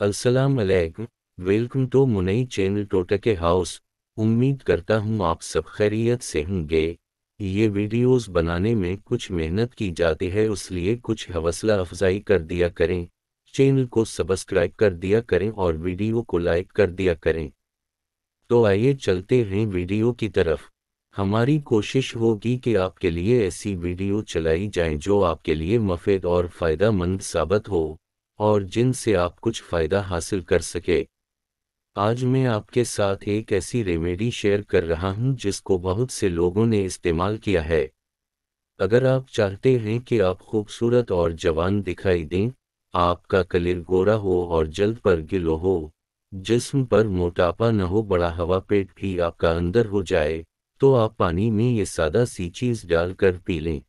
अस्सलाम अलैकुम। Welcome to मुनई चैनल टोटके हाउस। उम्मीद करता हूँ आप सब खैरियत से होंगे। ये वीडियोस बनाने में कुछ मेहनत की जाती है, इसलिए कुछ हौसला अफजाई कर दिया करें। चैनल को सब्सक्राइब कर दिया करें और वीडियो को लाइक कर दिया करें। तो आइए चलते हैं वीडियो की तरफ। हमारी कोशिश होगी कि आपके लिए ऐसी वीडियो चलाई जाएं जो आपके लिए मुफीद और फ़ायदेमंद साबित हो और जिनसे आप कुछ फ़ायदा हासिल कर सके। आज मैं आपके साथ एक ऐसी रेमेडी शेयर कर रहा हूं जिसको बहुत से लोगों ने इस्तेमाल किया है। अगर आप चाहते हैं कि आप खूबसूरत और जवान दिखाई दें, आपका कलर गोरा हो और जल्द पर गिलो हो, जिस्म पर मोटापा न हो, बड़ा हवा पेट भी आपका अंदर हो जाए, तो आप पानी में ये सादा सी चीज़ डालकर पी लें।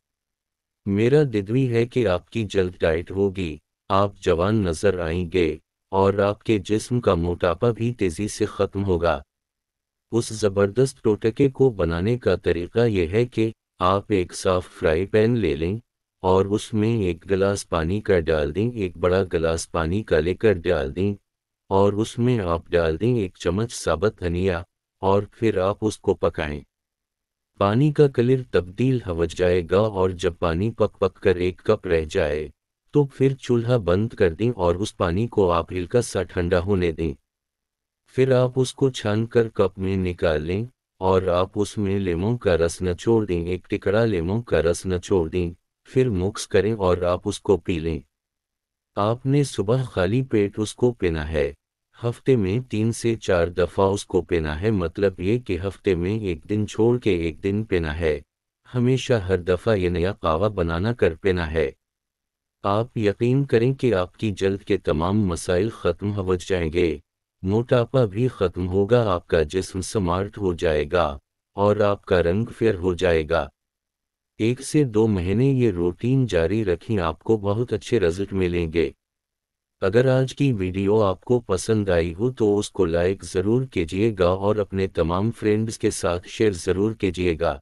मेरा दिदवी है कि आपकी जल्द डाइट होगी, आप जवान नजर आएंगे और आपके जिस्म का मोटापा भी तेजी से खत्म होगा। उस जबरदस्त टोटके को बनाने का तरीका यह है कि आप एक साफ फ्राई पैन ले लें और उसमें एक गिलास पानी का डाल दें, एक बड़ा गिलास पानी का लेकर डाल दें और उसमें आप डाल दें एक चम्मच साबुत धनिया और फिर आप उसको पकाएं। पानी का कलर तब्दील हो जाएगा और जब पानी पक पक कर एक कप रह जाए तो फिर चूल्हा बंद कर दें और उस पानी को आप हल्का सा ठंडा होने दें। फिर आप उसको छानकर कप में निकाल लें और आप उसमें लेमन का रस निचोड़ दें, एक टिकड़ा लेमन का रस निचोड़ दें। फिर मिक्स करें और आप उसको पी लें। आपने सुबह खाली पेट उसको पीना है। हफ्ते में 3 से 4 दफ़ा उसको पीना है, मतलब ये कि हफ्ते में एक दिन छोड़ के एक दिन पीना है। हमेशा हर दफ़ा ये नया कावा बनाना कर पीना है। आप यकीन करें कि आपकी जल्द के तमाम मसाइल ख़त्म हो जाएंगे, मोटापा भी ख़त्म होगा, आपका जिस्म स्मार्ट हो जाएगा और आपका रंग फेयर हो जाएगा। 1 से 2 महीने ये रूटीन जारी रखें, आपको बहुत अच्छे रिजल्ट मिलेंगे। अगर आज की वीडियो आपको पसंद आई हो तो उसको लाइक ज़रूर कीजिएगा और अपने तमाम फ्रेंड्स के साथ शेयर ज़रूर कीजिएगा।